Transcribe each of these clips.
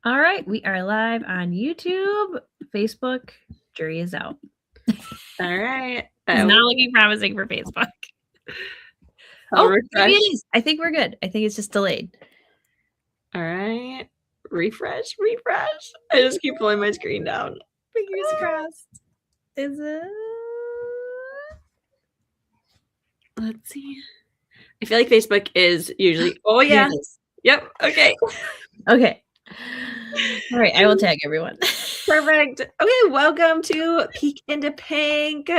All right, we are live on YouTube, Facebook. Jury is out. All right. It's not looking promising for Facebook. I'll Oh, refresh. maybe it is. I think we're good. I think it's just delayed. All right. Refresh. I just keep pulling my screen down. Fingers crossed. Is it? Let's see. I feel like Facebook is usually. Oh, yeah. It is. Yep. Okay. Okay. All right. I will tag everyone. Perfect. Okay. Welcome to Peek into Pink.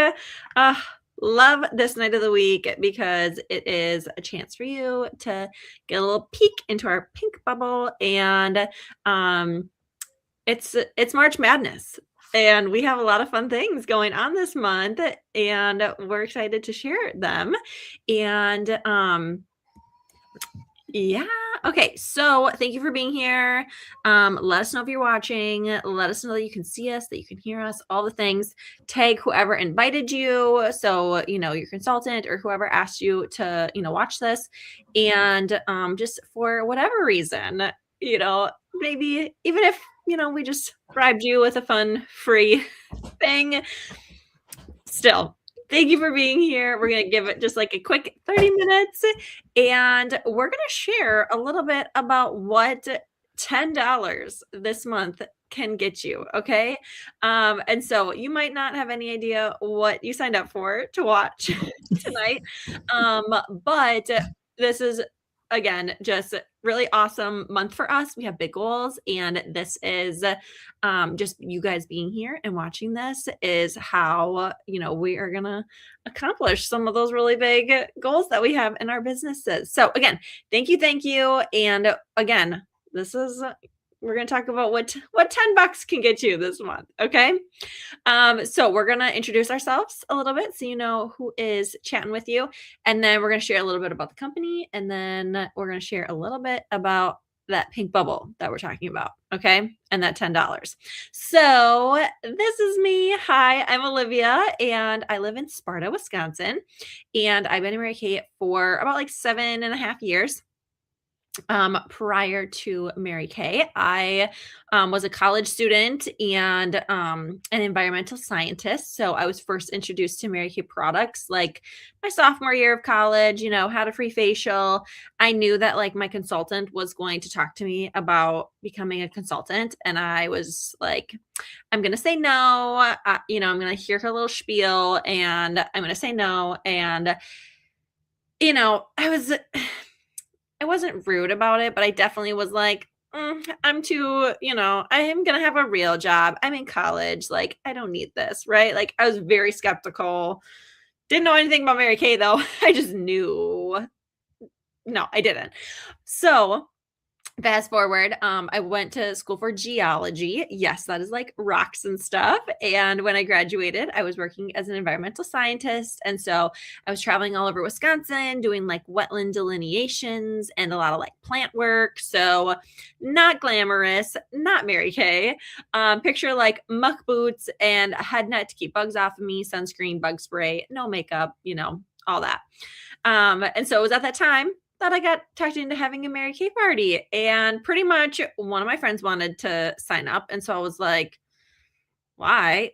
Love this night of the week because it is a chance for you to get a little peek into our pink bubble, and it's March Madness, and we have a lot of fun things going on this month, and we're excited to share them. And yeah. Okay. So thank you for being here. Let us know if you're watching. Let us know that you can see us, that you can hear us, all the things. Tag whoever invited you. So, your consultant or whoever asked you to, watch this. And just for whatever reason, maybe even if, we just bribed you with a fun, free thing, still. Thank you for being here. We're going to give it just like a quick 30 minutes, and we're going to share a little bit about what $10 this month can get you. Okay. And so you might not have any idea what you signed up for to watch tonight. But this is, again, just really awesome month for us. We have big goals, and this is just you guys being here and watching this is how we are gonna accomplish some of those really big goals that we have in our businesses. So again, thank you, and again, we're going to talk about what $10 can get you this month. Okay. So we're going to introduce ourselves a little bit so you know who is chatting with you. And then we're going to share a little bit about the company. And then we're going to share a little bit about that pink bubble that we're talking about. Okay. And that $10. So this is me. Hi, I'm Olivia, and I live in Sparta, Wisconsin. And I've been in Mary Kay for about like 7.5 years. Prior to Mary Kay, I was a college student and an environmental scientist. So I was first introduced to Mary Kay products like my sophomore year of college, had a free facial. I knew that like my consultant was going to talk to me about becoming a consultant. And I was like, I'm going to say no. I'm going to hear her little spiel and I'm going to say no. And, I wasn't rude about it, but I definitely was like, I'm too, I am going to have a real job. I'm in college. Like, I don't need this, right? Like, I was very skeptical. Didn't know anything about Mary Kay, though. I just knew. No, I didn't. So fast forward, I went to school for geology. Yes, that is like rocks and stuff. And when I graduated, I was working as an environmental scientist. And so I was traveling all over Wisconsin doing like wetland delineations and a lot of like plant work. So not glamorous, not Mary Kay. Picture like muck boots and a head net to keep bugs off of me, sunscreen, bug spray, no makeup, all that. And so it was at that time that I got talked into having a Mary Kay party, and pretty much one of my friends wanted to sign up. And so I was like, why?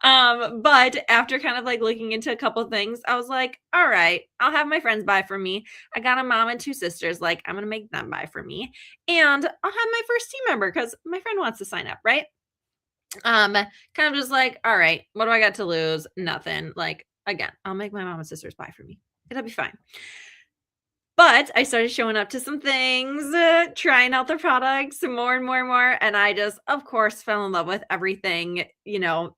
But after kind of like looking into a couple things, I was like, all right, I'll have my friends buy for me. I got a mom and 2 sisters. Like, I'm going to make them buy for me, and I'll have my first team member because my friend wants to sign up. Right. Kind of just like, all right, what do I got to lose? Nothing. Like, again, I'll make my mom and sisters buy for me. It'll be fine. But I started showing up to some things, trying out the products more and more and more. And I just, of course, fell in love with everything,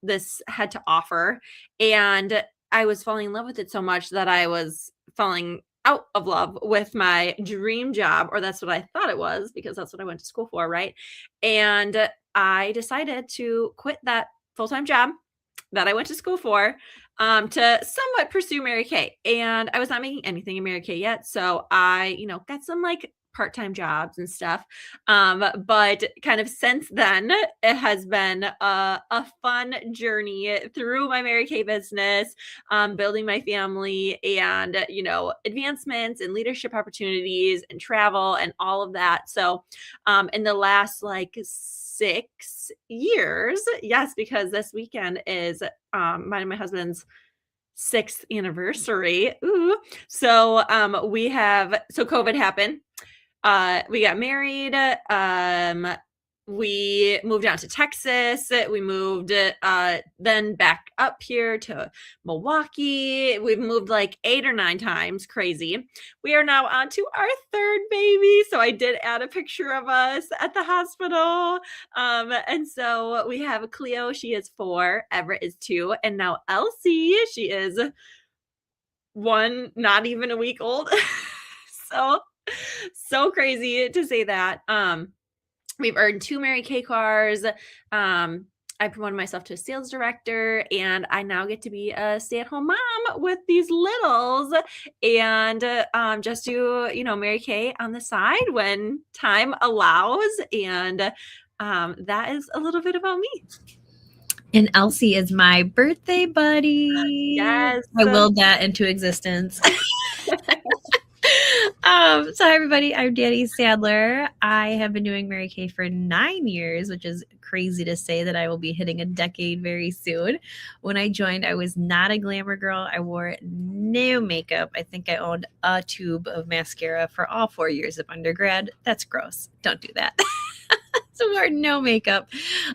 this had to offer. And I was falling in love with it so much that I was falling out of love with my dream job, or that's what I thought it was, because that's what I went to school for, right? And I decided to quit that full-time job that I went to school for to somewhat pursue Mary Kay. And I was not making anything in Mary Kay yet. So I, got some like part-time jobs and stuff. But kind of since then, it has been a fun journey through my Mary Kay business, building my family and, advancements and leadership opportunities and travel and all of that. So, in the last like 6 years, yes, because this weekend is mine and my husband's 6th anniversary. Ooh. So COVID happened. We got married. We moved down to Texas. We moved then back up here to Milwaukee. We've moved like 8 or 9 times. Crazy. We are now on to our 3rd baby. So I did add a picture of us at the hospital. And so we have Cleo. She is 4. Everett is 2. And now Elsie. She is 1, not even a week old. So crazy to say that. We've earned 2 Mary Kay cars. I promoted myself to a sales director, and I now get to be a stay-at-home mom with these littles, and just do Mary Kay on the side when time allows. And that is a little bit about me. And Elsie is my birthday buddy. Yes, I willed that into existence. So hi everybody, I'm Danny Sadler. I have been doing Mary Kay for 9 years, which is crazy to say that I will be hitting a decade very soon. When I joined, I was not a glamour girl. I wore no makeup. I think I owned a tube of mascara for all 4 years of undergrad. That's gross. Don't do that. So I wore no makeup.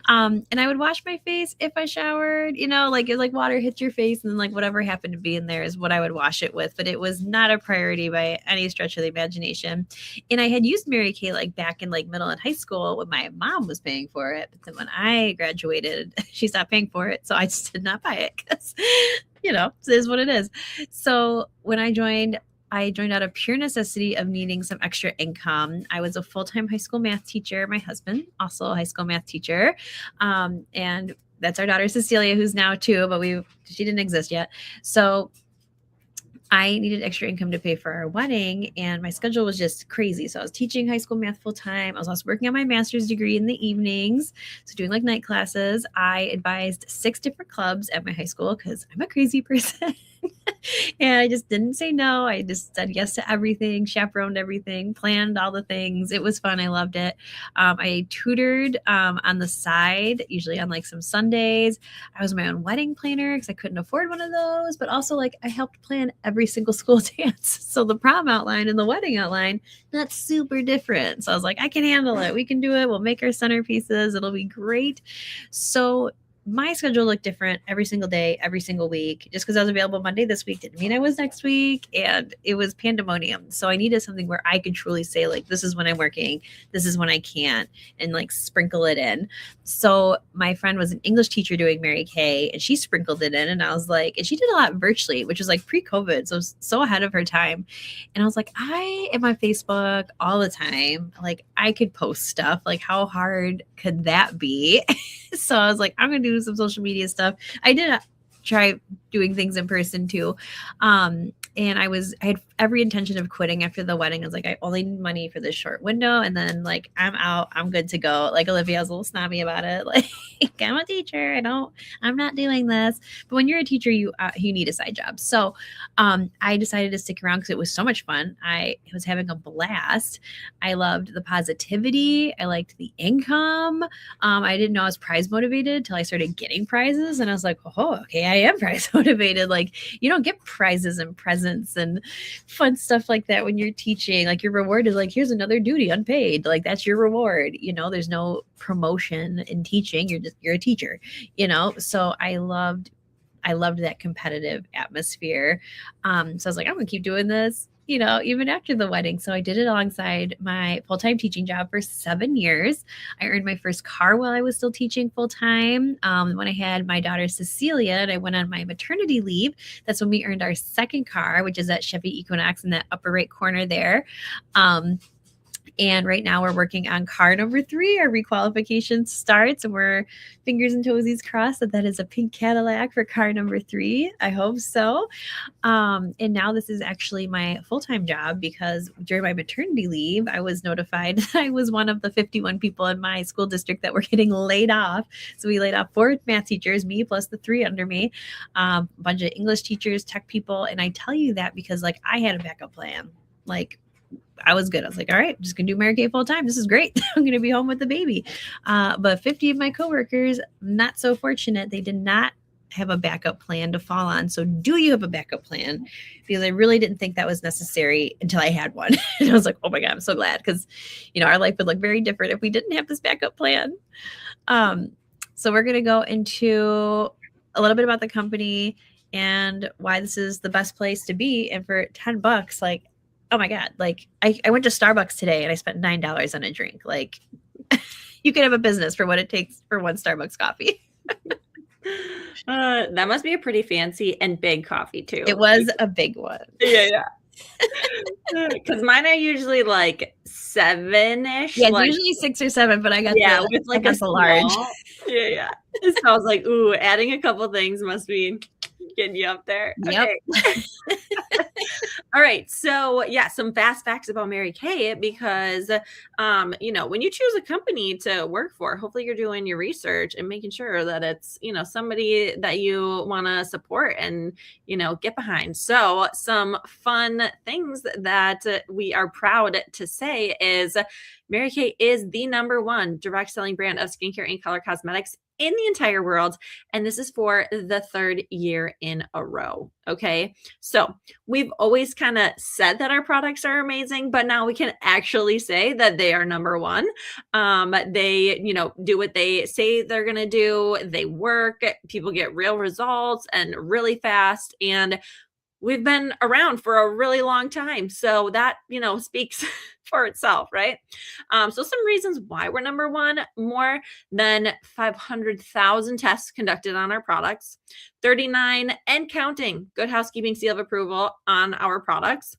And I would wash my face if I showered, like water hits your face and then like whatever happened to be in there is what I would wash it with. But it was not a priority by any stretch of the imagination. And I had used Mary Kay like back in like middle and high school when my mom was paying for it. But then when I graduated, she stopped paying for it. So I just did not buy it because, it is what it is. So when I joined out of pure necessity of needing some extra income. I was a full-time high school math teacher. My husband, also a high school math teacher. And that's our daughter, Cecilia, who's now 2, but she didn't exist yet. So I needed extra income to pay for our wedding, and my schedule was just crazy. So I was teaching high school math full time. I was also working on my master's degree in the evenings, so doing like night classes. I advised 6 different clubs at my high school because I'm a crazy person. And I just didn't say no. I just said yes to everything, chaperoned everything, planned all the things. It was fun. I loved it. I tutored on the side, usually on like some Sundays. I was my own wedding planner because I couldn't afford one of those. But also like I helped plan every single school dance. So the prom outline and the wedding outline, that's super different. So I was like, I can handle it. We can do it. We'll make our centerpieces. It'll be great. So my schedule looked different every single day, every single week. Just because I was available Monday this week didn't mean I was next week. And it was pandemonium. So I needed something where I could truly say, like, this is when I'm working, this is when I can't, and like sprinkle it in. So my friend was an English teacher doing Mary Kay, and she sprinkled it in. And I was like, and she did a lot virtually, which was like pre-COVID. So it was so ahead of her time. And I was like, I am on Facebook all the time. Like I could post stuff. Like how hard could that be? So I was like, I'm going to do some social media stuff. I did try doing things in person too. And I had every intention of quitting after the wedding. I was like, I only need money for this short window. And then like, I'm out, I'm good to go. Like Olivia was a little snobby about it. Like I'm a teacher. I'm not doing this. But when you're a teacher, you need a side job. So I decided to stick around because it was so much fun. I was having a blast. I loved the positivity. I liked the income. I didn't know I was prize motivated till I started getting prizes. And I was like, oh, okay, I am prize motivated. Like you don't get prizes and presents and fun stuff like that when you're teaching. Like your reward is like, here's another duty unpaid. Like that's your reward. There's no promotion in teaching. You're a teacher, So I loved that competitive atmosphere. So I was like, I'm gonna keep doing this, even after the wedding. So I did it alongside my full-time teaching job for 7 years. I earned my first car while I was still teaching full-time. When I had my daughter Cecilia and I went on my maternity leave, that's when we earned our second car, which is that Chevy Equinox in that upper right corner there. And right now we're working on car number 3. Our requalification starts, and we're fingers and toesies crossed that is a pink Cadillac for car number 3. I hope so. And now this is actually my full-time job, because during my maternity leave, I was notified that I was one of the 51 people in my school district that were getting laid off. So we laid off 4 math teachers, me plus the 3 under me, a bunch of English teachers, tech people. And I tell you that because like I had a backup plan. Like I was good. I was like, all right, I'm just gonna do Mary Kay full time. This is great. I'm gonna be home with the baby. But 50 of my coworkers, not so fortunate. They did not have a backup plan to fall on. So do you have a backup plan? Because I really didn't think that was necessary until I had one. And I was like, oh my God, I'm so glad, because our life would look very different if we didn't have this backup plan. So we're gonna go into a little bit about the company and why this is the best place to be. And for $10, like, oh my God, like I went to Starbucks today and I spent $9 on a drink. Like you can have a business for what it takes for one Starbucks coffee. That must be a pretty fancy and big coffee too. It was a big one. Yeah. Because mine are usually like 7-ish. Yeah, like, usually 6 or 7, but I got with like a large. Yeah. So I was like, ooh, adding a couple things must be getting you up there. Yep. Okay. All right. So yeah, some fast facts about Mary Kay, because when you choose a company to work for, hopefully you're doing your research and making sure that it's, somebody that you want to support and, get behind. So some fun things that we are proud to say is Mary Kay is the #1 direct selling brand of skincare and color cosmetics in the entire world. And this is for the 3rd year in a row. Okay. So we've always kind of said that our products are amazing, but now we can actually say that they are #1. They, do what they say they're going to do. They work, people get real results and really fast. And we've been around for a really long time. So that, speaks for itself, right? So some reasons why we're #1: more than 500,000 tests conducted on our products, 39 and counting Good Housekeeping seal of approval on our products,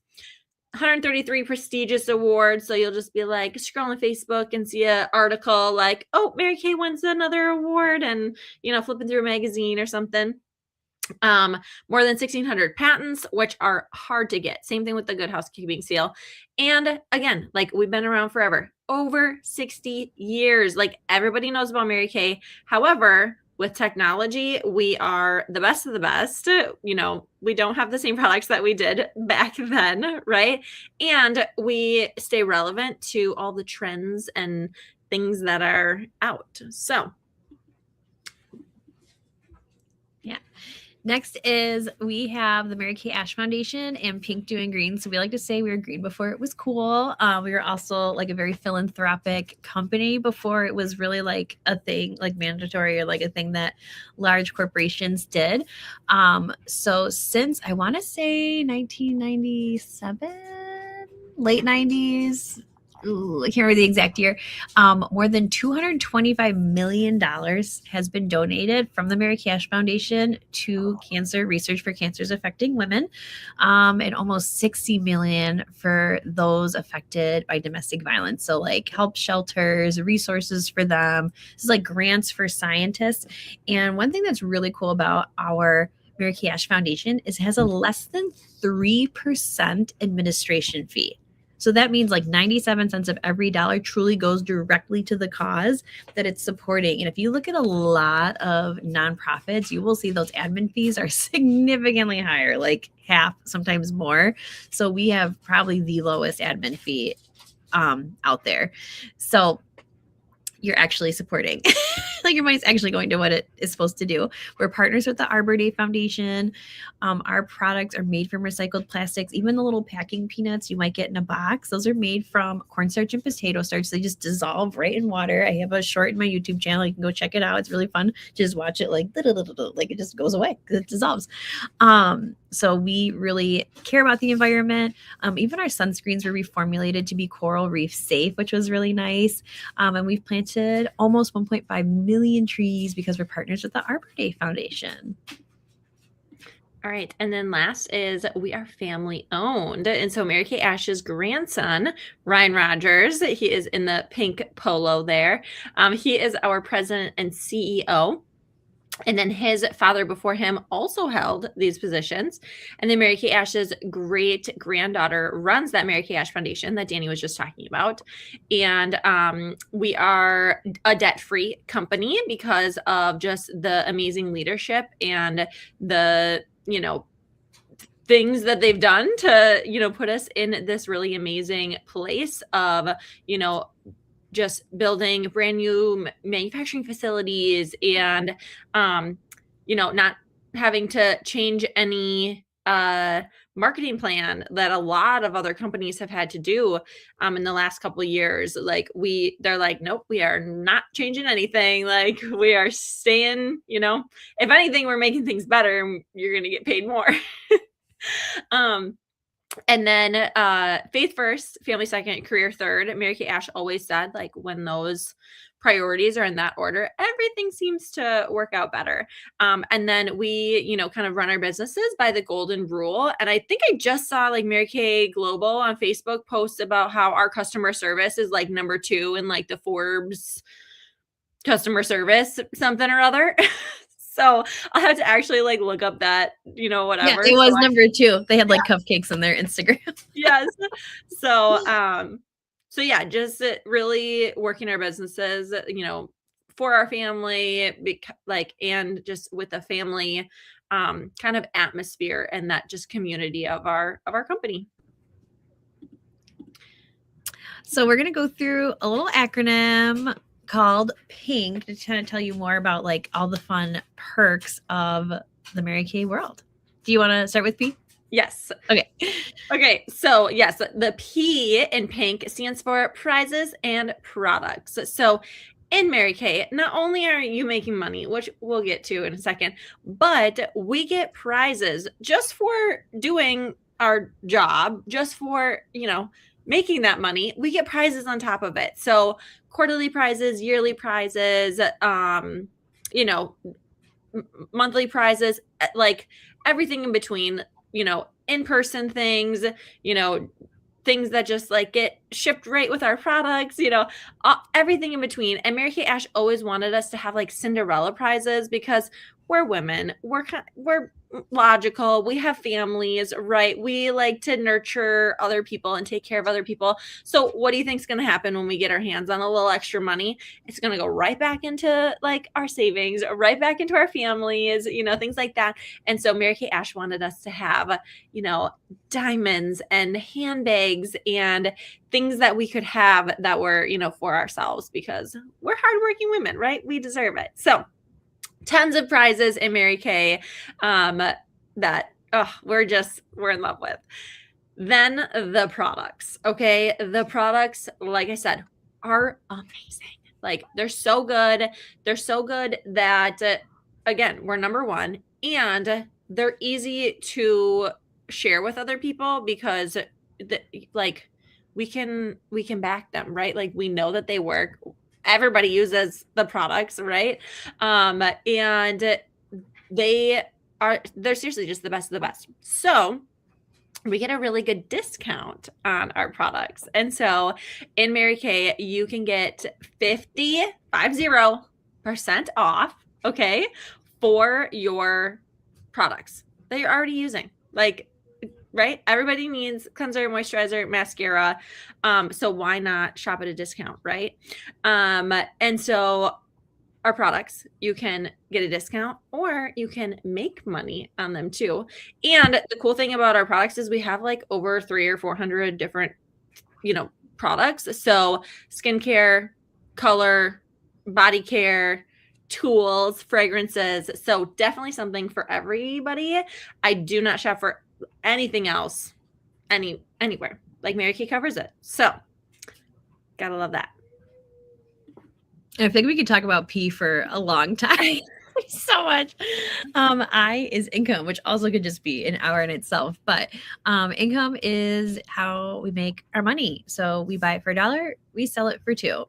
133 prestigious awards. So you'll just be like scrolling Facebook and see an article like, oh, Mary Kay wins another award, and, flipping through a magazine or something. More than 1,600 patents, which are hard to get. Same thing with the Good Housekeeping seal. And again, like we've been around forever, over 60 years. Like everybody knows about Mary Kay. However, with technology, we are the best of the best. We don't have the same products that we did back then, right? And we stay relevant to all the trends and things that are out. So, yeah. Next is we have the Mary Kay Ash Foundation and Pink Doing Green. So we like to say we were green before it was cool. We were also like a very philanthropic company before it was really like a thing, like mandatory or like a thing that large corporations did. So since I want to say 1997, late 90s, I can't remember the exact year, more than $225 million has been donated from the Mary Kay Ash Foundation to cancer research for cancers affecting women, and almost $60 million for those affected by domestic violence. So like help shelters, resources for them. This is like grants for scientists. And one thing that's really cool about our Mary Kay Ash Foundation is it has a less than 3% administration fee. So that means like 97 cents of every dollar truly goes directly to the cause that it's supporting. And if you look at a lot of nonprofits, you will see those admin fees are significantly higher, like half, sometimes more. So we have probably the lowest admin fee out there. So you're actually supporting, like your money's actually going to what it is supposed to do. We're partners with the Arbor Day Foundation. Our products are made from recycled plastics. Even the little packing peanuts you might get in a box, those are made from cornstarch and potato starch. They just dissolve right in water. I have a short in my YouTube channel. You can go check it out. It's really fun. Just watch it like it just goes away because it dissolves. So we really care about the environment. Even our sunscreens were reformulated to be coral reef safe, which was really nice. And we've planted almost 1.5 million trees because we're partners with the Arbor Day Foundation. All right. And then last is we are family owned. And so Mary Kay Ash's grandson, Ryan Rogers, he is in the pink polo there. He is our president and CEO. And then his father before him also held these positions. And then Mary Kay Ash's great granddaughter runs that Mary Kay Ash Foundation that Danny was just talking about. And we are a debt-free company because of just the amazing leadership and the, things that they've done to, put us in this really amazing place of, just building brand new manufacturing facilities and not having to change any marketing plan that a lot of other companies have had to do in the last couple of years. Like they're like, nope, we are not changing anything. Like we are staying, if anything, we're making things better and you're going to get paid more. And then faith first, family second, career third. Mary Kay Ash always said, like, when those priorities are in that order, everything seems to work out better. And then we, kind of run our businesses by the golden rule. And I think I just saw like Mary Kay Global on Facebook post about how our customer service is like number 2 in like the Forbes customer service something or other. So I'll have to actually like look up that, whatever. Yeah, it was number 2. They had like cupcakes on their Instagram. Yes. So yeah, just really working our businesses, for our family, and just with the family kind of atmosphere and that just community of our company. So we're going to go through a little acronym called PINK to kind of tell you more about like all the fun perks of the Mary Kay world. Do you want to start with P? Yes. Okay. So yes, the P in PINK stands for prizes and products. So in Mary Kay, not only are you making money, which we'll get to in a second, but we get prizes just for doing our job, just for, making that money. We get prizes on top of it. So quarterly prizes, yearly prizes, monthly prizes, like everything in between, in-person things, things that just like get shipped right with our products, everything in between. And Mary Kay Ash always wanted us to have like Cinderella prizes because we're women, we're logical, we have families, right? We like to nurture other people and take care of other people. So what do you think is going to happen when we get our hands on a little extra money? It's going to go right back into like our savings, right back into our families, things like that. And so Mary Kay Ash wanted us to have, diamonds and handbags and things that we could have that were, for ourselves because we're hardworking women, right? We deserve it. So tons of prizes in Mary Kay that we're in love with. Then the products, okay? The products, like I said, are amazing. Like they're so good. They're so good that, again, we're number 1 and they're easy to share with other people because we can back them, right? Like we know that they work. Everybody uses the products, right? And they're seriously just the best of the best. So we get a really good discount on our products. And so in Mary Kay, you can get 50% off, okay, for your products that you're already using. Like, right? Everybody needs cleanser, moisturizer, mascara. So why not shop at a discount, right? And so our products, you can get a discount or you can make money on them too. And the cool thing about our products is we have like over 300 or 400 different, products. So skincare, color, body care, tools, fragrances. So definitely something for everybody. I do not shop for anything else anywhere. Like Mary Kay covers it. So gotta love that. I think we could talk about P for a long time. So much. I is income, which also could just be an hour in itself. But income is how we make our money. So we buy it for $1, we sell it for $2.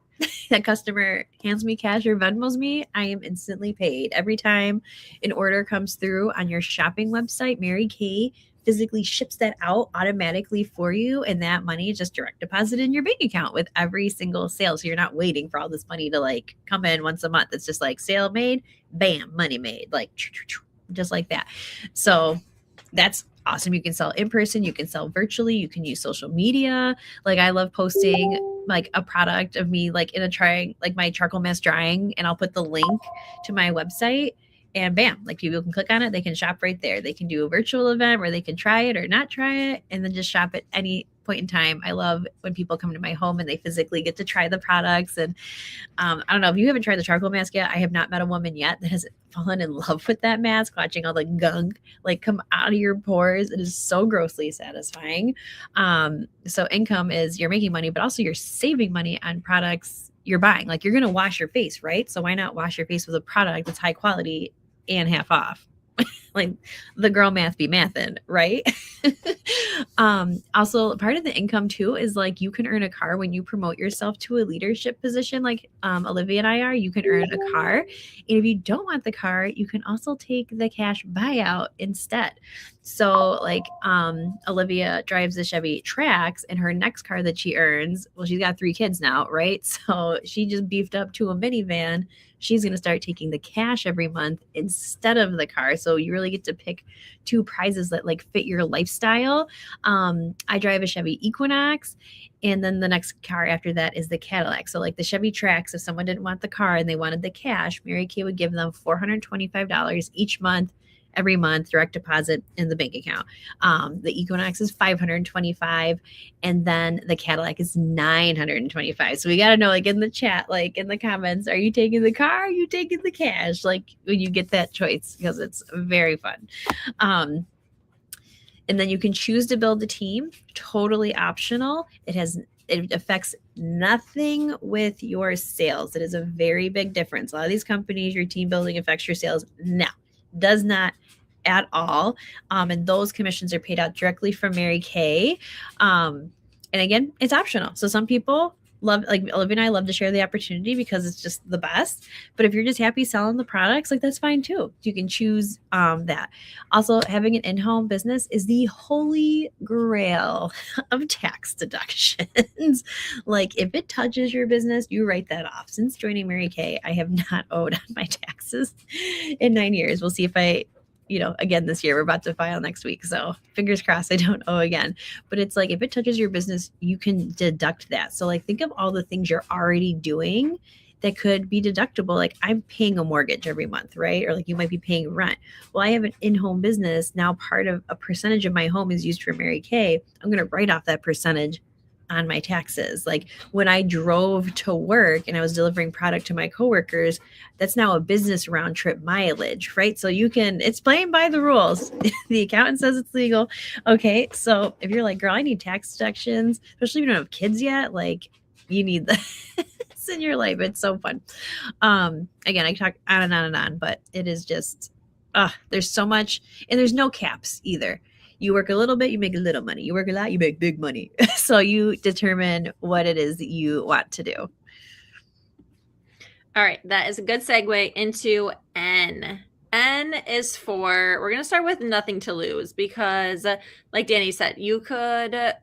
that customer hands me cash or Venmos me, I am instantly paid. Every time an order comes through on your shopping website, Mary Kay physically ships that out automatically for you, and that money is just direct deposited in your bank account with every single sale. So you're not waiting for all this money to like come in once a month. It's just like sale made, bam, money made, like just like that. So that's awesome. You can sell in person, you can sell virtually, you can use social media. Like I love posting like a product of me like in a trying like my charcoal mask drying, and I'll put the link to my website, and bam, like people can click on it, they can shop right there. They can do a virtual event where they can try it or not try it, and then just shop at any point in time. I love when people come to my home and they physically get to try the products. And I don't know if you haven't tried the charcoal mask yet. I have not met a woman yet that has fallen in love with that mask, watching all the gunk like come out of your pores. It is so grossly satisfying. So income is you're making money, but also you're saving money on products you're buying. Like you're going to wash your face, right? So why not wash your face with a product that's high quality and half off? Like the girl math be mathin', right? Also part of the income too is like you can earn a car when you promote yourself to a leadership position, like Olivia and I are. You can earn a car, and if you don't want the car, you can also take the cash buyout instead. So like Olivia drives the Chevy Trax, and her next car that she earns, well, she's got 3 kids now, right? So she just beefed up to a minivan. She's going to start taking the cash every month instead of the car. So you really get to pick 2 prizes that like fit your lifestyle. I drive a Chevy Equinox, and then the next car after that is the Cadillac. So like the Chevy Trax, if someone didn't want the car and they wanted the cash, Mary Kay would give them $425 each month, every month, direct deposit in the bank account. The Equinox is $525, and then the Cadillac is $925. So we got to know, like in the chat, like in the comments, are you taking the car? Are you taking the cash? Like when you get that choice, because it's very fun. And then you can choose to build a team, totally optional. It affects nothing with your sales. It is a very big difference. A lot of these companies, your team building affects your sales. No, does not at all. And those commissions are paid out directly from Mary Kay. And again, it's optional. So some people love, like Olivia and I love to share the opportunity because it's just the best. But if you're just happy selling the products, like that's fine too. You can choose that. Also, having an in-home business is the holy grail of tax deductions. Like if it touches your business, you write that off. Since joining Mary Kay, I have not owed on my taxes in 9 years. We'll see if I again this year. We're about to file next week. So fingers crossed I don't owe again. But it's like if it touches your business, you can deduct that. So like think of all the things you're already doing that could be deductible. Like I'm paying a mortgage every month, right? Or like you might be paying rent. Well, I have an in-home business. Now part of a percentage of my home is used for Mary Kay. I'm going to write off that percentage on my taxes. Like when I drove to work and I was delivering product to my coworkers, that's now a business round trip mileage, right? So it's playing by the rules. The accountant says it's legal. Okay. So if you're like, girl, I need tax deductions, especially if you don't have kids yet, like you need this in your life. It's so fun. Again, I talk on and on and on, but it is just, there's so much, and there's no caps either. You work a little bit, you make a little money. You work a lot, you make big money. So you determine what it is that you want to do. All right. That is a good segue into N. N is for, we're going to start with nothing to lose because like Danny said, you could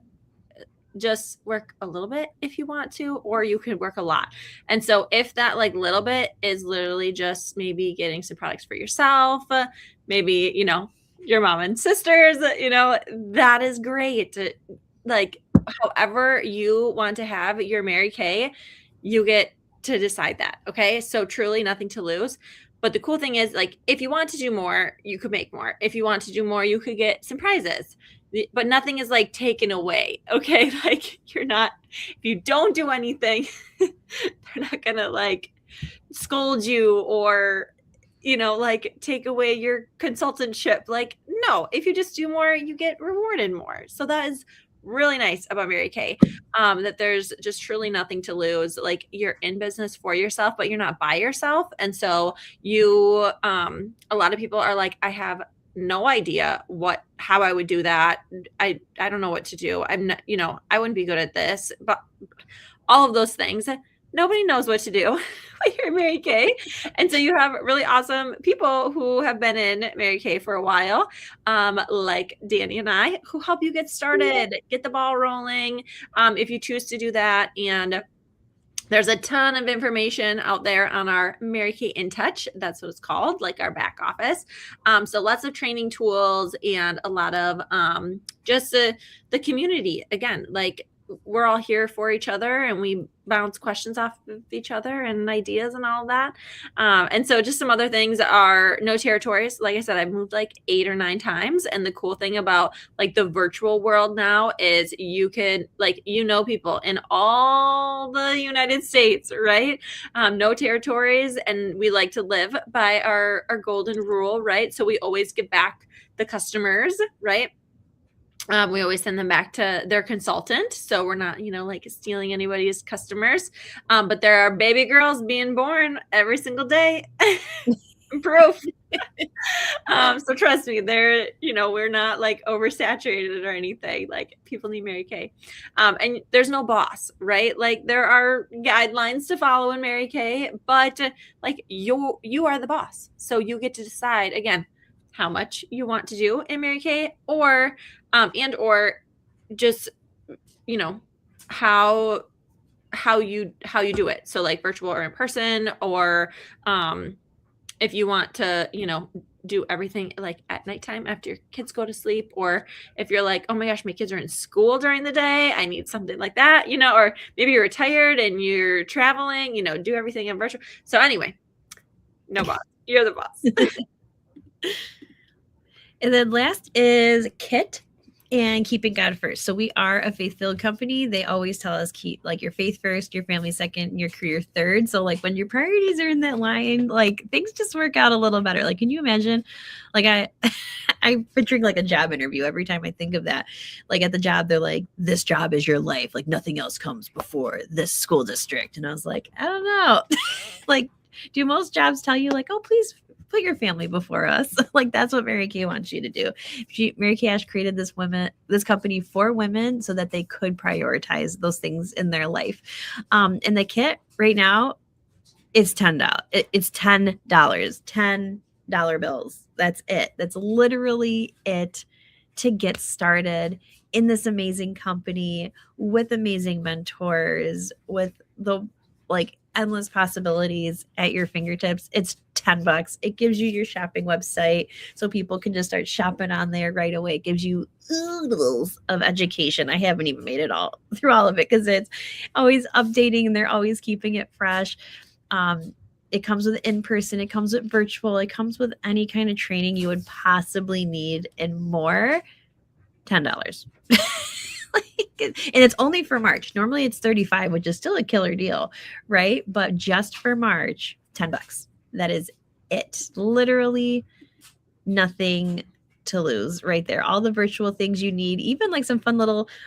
just work a little bit if you want to, or you could work a lot. And so if that like little bit is literally just maybe getting some products for yourself, maybe, your mom and sisters, that is great. Like, however you want to have your Mary Kay, you get to decide that. Okay. So truly nothing to lose. But the cool thing is, like, if you want to do more, you could make more. If you want to do more, you could get some prizes. But nothing is like taken away. Okay. Like if you don't do anything, they're not going to like scold you or like take away your consultantship. Like, no, if you just do more, you get rewarded more. So that is really nice about Mary Kay, that there's just truly nothing to lose. Like you're in business for yourself, but you're not by yourself. And so you, a lot of people are like, I have no idea how I would do that. I don't know what to do. I'm not, I wouldn't be good at this, but all of those things. nobody knows what to do when you're Mary Kay. And so you have really awesome people who have been in Mary Kay for a while, like Danny and I, who help you get started, get the ball rolling, if you choose to do that. And there's a ton of information out there on our Mary Kay In Touch. That's what it's called, like our back office. So lots of training tools and a lot of just the community. Again, like we're all here for each other and we bounce questions off of each other and ideas and all of that. And so just some other things are no territories. Like I said, I've moved like 8 or 9 times. And the cool thing about like the virtual world now is you could like, people in all the United States, right? No territories. And we like to live by our golden rule, right? So we always give back the customers, right? We always send them back to their consultant. So we're not, like stealing anybody's customers. But there are baby girls being born every single day. Proof. So trust me, we're not like oversaturated or anything. Like people need Mary Kay. And there's no boss, right? Like there are guidelines to follow in Mary Kay, but like you are the boss. So you get to decide again how much you want to do in Mary Kay or just how you do it. So like virtual or in person, or if you want to do everything like at nighttime after your kids go to sleep, or if you're like, oh my gosh, my kids are in school during the day, I need something like that, or maybe you're retired and you're traveling, do everything in virtual. So anyway, no boss, you're the boss. And then last is KIT and keeping God first. So we are a faith-filled company. They always tell us keep like your faith first, your family second, your career third. So like when your priorities are in that line, like things just work out a little better. Like, can you imagine? Like I'm picturing like a job interview every time I think of that. Like at the job, they're like, this job is your life. Like nothing else comes before this school district. And I was like, I don't know. Like, do most jobs tell you like, oh, please put your family before us? Like that's what Mary Kay wants you to do. Mary Kay Ash created this company for women so that they could prioritize those things in their life. And the kit right now is $10. It's $10, $10 bills. That's it. That's literally it to get started in this amazing company with amazing mentors, with the like endless possibilities at your fingertips. It's $10. It gives you your shopping website so people can just start shopping on there right away. It gives you oodles of education. I haven't even made it all through all of it because it's always updating and they're always keeping it fresh. It comes with in-person, it comes with virtual, it comes with any kind of training you would possibly need and more. $10. And it's only for March. Normally it's $35, which is still a killer deal, right? But just for March, $10. That is it. Literally nothing to lose right there. All the virtual things you need, even like some fun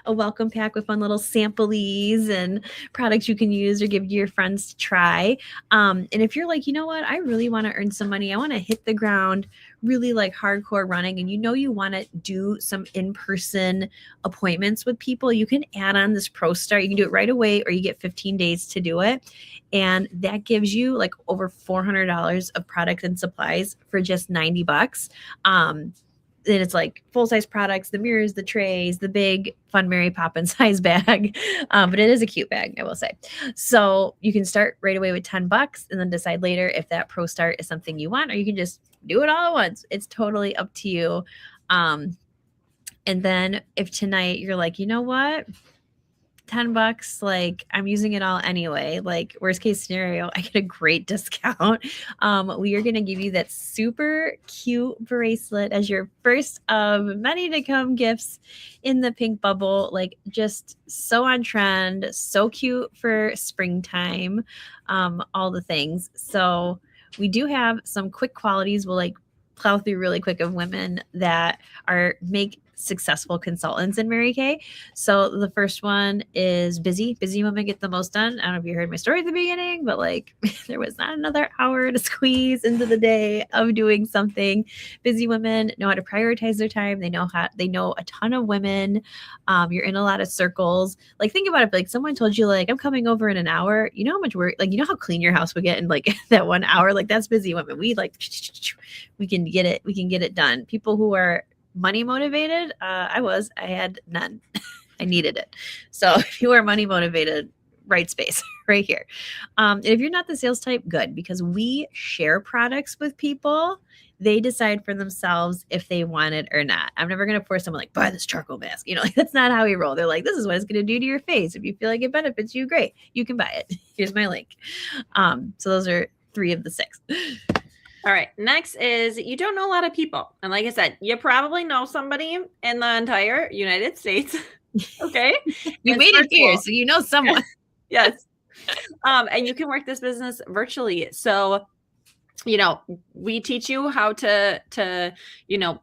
a welcome pack with fun little samples and products you can use or give to your friends to try. And if you're like, you know what, I really want to earn some money, I want to hit the ground really like hardcore running, and you want to do some in-person appointments with people, you can add on this Pro Start. You can do it right away, or you get 15 days to do it. And that gives you like over $400 of products and supplies for just $90. And it's like full-size products, the mirrors, the trays, the big fun Mary Poppins size bag. But it is a cute bag, I will say. So you can start right away with $10 and then decide later if that Pro Start is something you want, or you can just do it all at once. It's totally up to you. And then if tonight you're like, you know what, $10, like I'm using it all anyway, like worst case scenario, I get a great discount. We are going to give you that super cute bracelet as your first of many to come gifts in the pink bubble. Like just so on trend, so cute for springtime, all the things. So we do have some quick qualities. We'll like plow through really quick of women that make successful consultants in Mary Kay. So the first one is busy. Busy women get the most done. I don't know if you heard my story at the beginning, but like there was not another hour to squeeze into the day of doing something. Busy women know how to prioritize their time. They know a ton of women. You're in a lot of circles. Like think about it. Like someone told you like I'm coming over in an hour. You know how much work, like you know how clean your house would get in like that 1 hour. Like that's busy women. We like we can get it done. People who are money motivated, I had none. I needed it. So if you are money motivated, right space right here. If you're not the sales type, good, because we share products with people. They decide for themselves if they want it or not. I'm never going to force someone like, buy this charcoal mask. You know, like that's not how we roll. They're like, this is what it's going to do to your face. If you feel like it benefits you, great. You can buy it. Here's my link. So those are 3 of the 6. All right. Next is you don't know a lot of people. And like I said, you probably know somebody in the entire United States. Okay. You made it here, so you know someone. Yes. And you can work this business virtually. So, you know, we teach you how to, you know,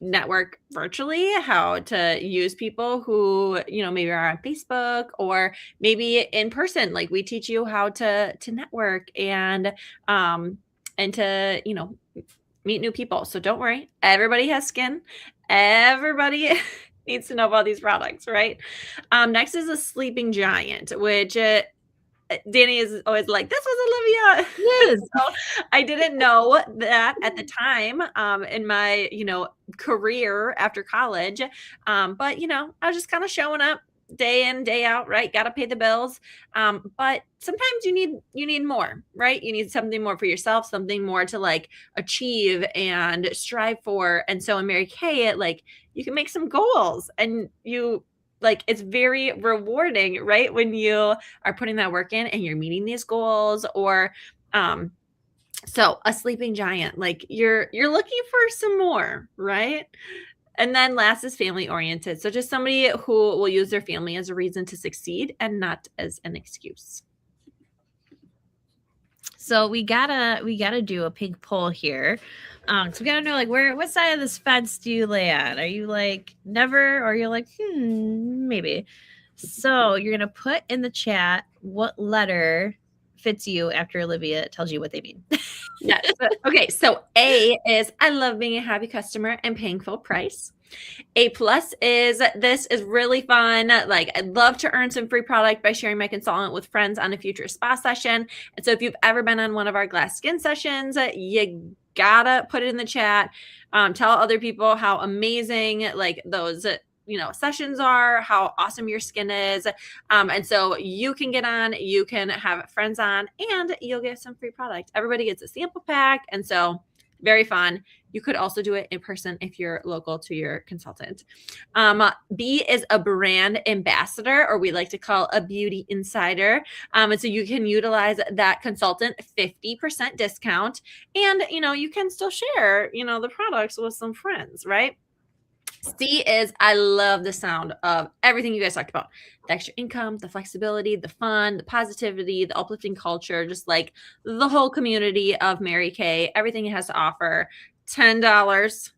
network virtually, how to use people who, you know, maybe are on Facebook or maybe in person. Like we teach you how to network and to, you know, meet new people. So don't worry. Everybody has skin. Everybody needs to know about these products, right? Next is a sleeping giant, which Danny is always like, this was Olivia. Yes. So I didn't know that at the time in my, you know, career after college. But, you know, I was just kind of showing up day in, day out, right? Got to pay the bills. But sometimes you need more, right? You need something more for yourself, something more to like achieve and strive for. And so in Mary Kay, like you can make some goals and you like, it's very rewarding, right? When you are putting that work in and you're meeting these goals or, so a sleeping giant, like you're looking for some more, right? And then last is family oriented. So just somebody who will use their family as a reason to succeed and not as an excuse. So we gotta do a pink poll here. So we gotta know like what side of this fence do you lay on? Are you like never, or you're like maybe? So you're gonna put in the chat what letter fits you after Olivia tells you what they mean. Yes. Okay. So A is I love being a happy customer and paying full price. A plus is this is really fun. Like I'd love to earn some free product by sharing my consultant with friends on a future spa session. And so if you've ever been on one of our glass skin sessions, you gotta put it in the chat. Tell other people how amazing like those you know sessions are, how awesome your skin is, and so you can get on, you can have friends on, and you'll get some free product. Everybody gets a sample pack, and so very fun. You could also do it in person if you're local to your consultant. B is a brand ambassador, or we like to call a beauty insider. And so you can utilize that consultant 50% discount, and you know you can still share you know the products with some friends, right? C is I love the sound of everything you guys talked about. The extra income, the flexibility, the fun, the positivity, the uplifting culture, just like the whole community of Mary Kay, everything it has to offer. $10.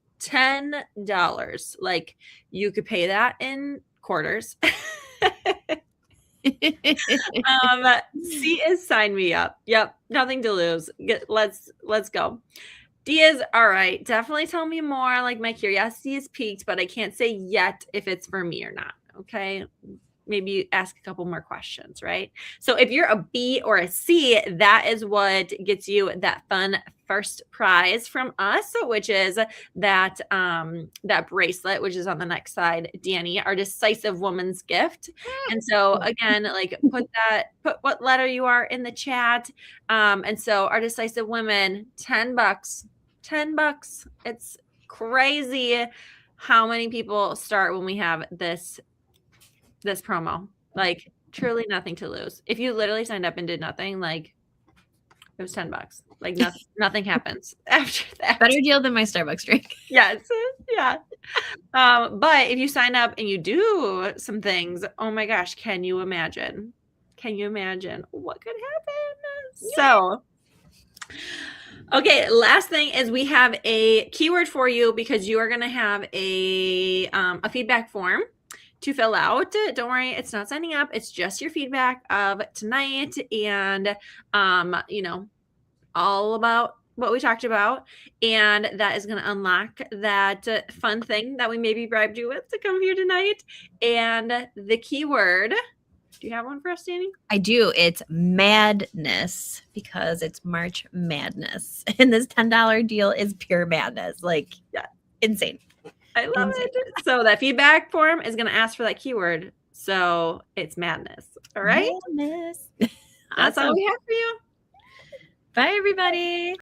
Like you could pay that in quarters. C is sign me up. Yep. Nothing to lose. Let's go. D is all right. Definitely tell me more. Like my curiosity is piqued, but I can't say yet if it's for me or not. Okay. Maybe ask a couple more questions, right? So if you're a B or a C, that is what gets you that fun first prize from us, which is that that bracelet, which is on the next slide, Danny, our decisive woman's gift. And so again, like put what letter you are in the chat. And so our decisive women, $10. $10. It's crazy how many people start when we have this promo. Like truly nothing to lose. If you literally signed up and did nothing, like it was $10. Like nothing happens after that. Better deal than my Starbucks drink. Yes. Yeah. But if you sign up and you do some things, oh my gosh, can you imagine? Can you imagine what could happen? Yeah. So Okay, last thing is we have a keyword for you because you are going to have a feedback form to fill out. Don't worry, it's not signing up. It's just your feedback of tonight and all about what we talked about. And that is going to unlock that fun thing that we maybe bribed you with to come here tonight. And the keyword, do you have one for us, Danny? I do. It's madness because it's March Madness. And this $10 deal is pure madness. Like, yeah, insane. I love it. So that feedback form is going to ask for that keyword. So it's madness. All right. Madness. That's all we have for you. Bye, everybody.